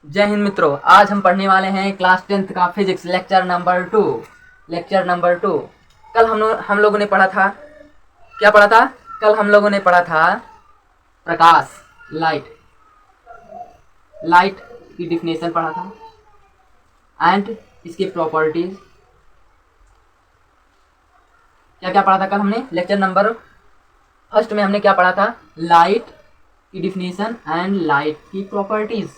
जय हिंद मित्रों, आज हम पढ़ने वाले हैं क्लास 10th का फिजिक्स लेक्चर नंबर टू। कल हम लोगों ने पढ़ा था, क्या पढ़ा था? कल हम लोगों ने पढ़ा था प्रकाश, लाइट की डिफिनेशन पढ़ा था एंड इसके प्रॉपर्टीज। क्या क्या पढ़ा था कल हमने? लेक्चर नंबर फर्स्ट में हमने क्या पढ़ा था? लाइट की डिफिनेशन एंड लाइट की प्रॉपर्टीज।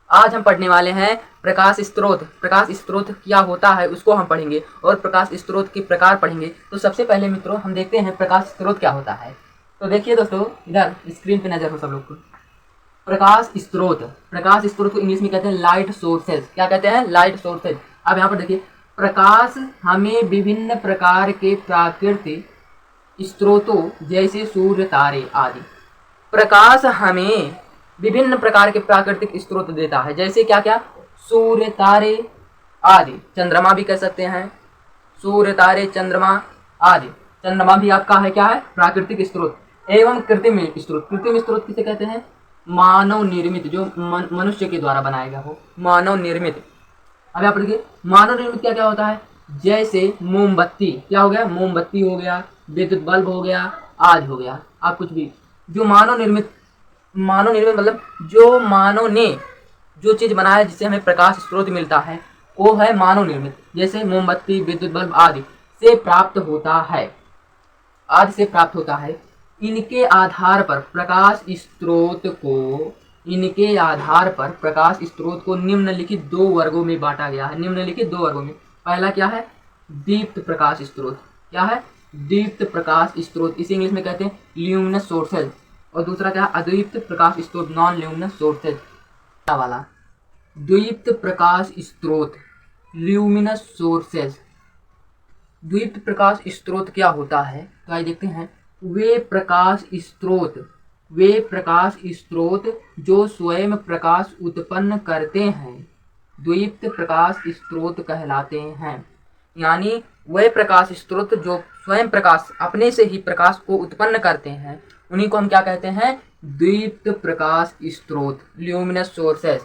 आज हम पढ़ने वाले हैं प्रकाश स्रोत। प्रकाश स्रोत क्या होता है उसको हम पढ़ेंगे और प्रकाश स्रोत के प्रकार पढ़ेंगे। तो सबसे पहले मित्रों हम देखते हैं प्रकाश स्रोत क्या होता है। तो देखिए दोस्तों, इधर स्क्रीन पे नजर हो सब लोग को। प्रकाश स्रोत को इंग्लिश में कहते हैं लाइट सोर्सेज। क्या कहते हैं? Light sources. अब यहाँ पर देखिए, प्रकाश हमें विभिन्न प्रकार के प्राकृतिक स्रोतों जैसे सूर्य, तारे आदि। प्रकाश हमें विभिन्न प्रकार के प्राकृतिक स्रोत देता है, जैसे क्या क्या? सूर्य, तारे आदि। चंद्रमा भी कह सकते हैं, सूर्य, तारे, चंद्रमा आदि। चंद्रमा भी आपका है क्या है? प्राकृतिक स्रोत। एवं कृत्रिम स्रोत। कृत्रिम स्रोत किसे कहते हैं? मानव निर्मित, जो मनुष्य के द्वारा बनाया गया हो, मानव निर्मित। अब यहाँ पर देखिए, मानव निर्मित क्या क्या होता है? जैसे मोमबत्ती, क्या हो गया? मोमबत्ती हो गया, विद्युत बल्ब हो गया, आदि हो गया। आप कुछ भी जो मानव निर्मित मतलब जो मानव ने जो चीज बनाया जिससे हमें प्रकाश स्रोत मिलता है वो है मानव निर्मित। जैसे मोमबत्ती, विद्युत बल्ब आदि से प्राप्त होता है, इनके आधार पर प्रकाश स्रोत को निम्नलिखित दो वर्गों में बांटा गया है। निम्नलिखित दो वर्गों में, पहला क्या है? दीप्त प्रकाश स्रोत। क्या है? दीप्त प्रकाश स्रोत, इसे इंग्लिश में कहते हैं ल्यूमिनस सोर्सेज। और दूसरा क्या है? अद्वीप्त प्रकाश स्रोत, नॉन ल्यूमिनस सोर्सेज वाला। द्वीप्त प्रकाश स्रोत, ल्यूमिनस सोर्सेज। द्वीप्त प्रकाश स्रोत क्या होता है? तो आइए देखते हैं। वे प्रकाश स्रोत जो स्वयं प्रकाश उत्पन्न करते हैं द्वीप्त प्रकाश स्रोत कहलाते हैं। यानी वे प्रकाश स्रोत जो स्वयं प्रकाश, अपने से ही प्रकाश को उत्पन्न करते हैं, उन्हीं को हम क्या कहते हैं? द्वीप्त प्रकाश स्रोत, ल्यूमिनस सोर्सेस।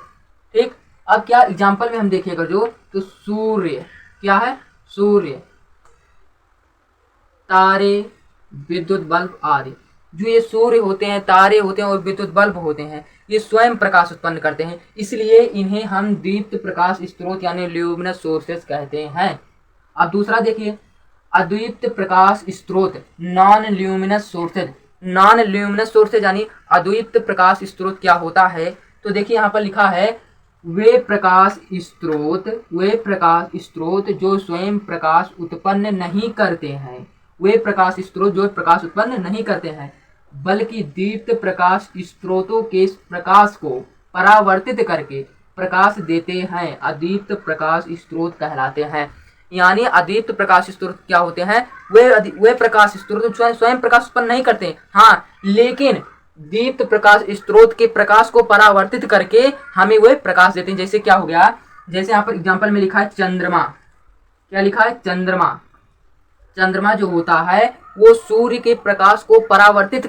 ठीक। अब क्या एग्जांपल में हम देखिएगा जो, तो सूर्य, क्या है? सूर्य, तारे, विद्युत बल्ब आदि। जो ये सूर्य होते हैं, तारे होते हैं और विद्युत बल्ब होते हैं, ये स्वयं प्रकाश उत्पन्न करते हैं, इसलिए इन्हें हम दीप्त प्रकाश स्रोत यानी ल्यूमिनस सोर्सेस कहते हैं। अब दूसरा देखिए, अद्वीप्त प्रकाश स्रोत, नॉन ल्यूमिनस सोर्सेज यानी अद्वीप्त प्रकाश स्रोत क्या होता है? तो देखिए यहाँ पर लिखा है, वे प्रकाश स्रोत जो स्वयं प्रकाश उत्पन्न नहीं करते हैं, वे प्रकाश स्रोत जो प्रकाश उत्पन्न नहीं करते हैं, बल्कि दीप्त प्रकाश स्रोतों के प्रकाश को परावर्तित करके प्रकाश देते हैं, अदीप्त प्रकाश स्रोत कहलाते हैं। यानी अदीप्त प्रकाश स्रोत क्या होते हैं? वे प्रकाश स्रोत स्वयं प्रकाश उत्पन्न नहीं करते, हाँ, लेकिन दीप्त प्रकाश स्रोत के प्रकाश को परावर्तित करके हमें वे प्रकाश देते हैं। जैसे क्या हो गया? जैसे यहाँ पर एग्जांपल में लिखा है चंद्रमा। क्या लिखा है? चंद्रमा जो होता है वो सूर्य के प्रकाश को परावर्तित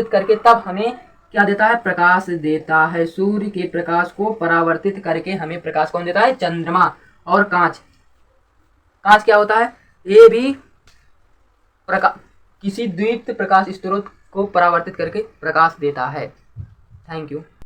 करके तब हमें क्या देता है? प्रकाश देता है। सूर्य के प्रकाश को परावर्तित करके हमें प्रकाश कौन देता है? चंद्रमा। और कांच क्या होता है? ये भी किसी द्वीप्त प्रकाश स्रोत को परावर्तित करके प्रकाश देता है। Thank you.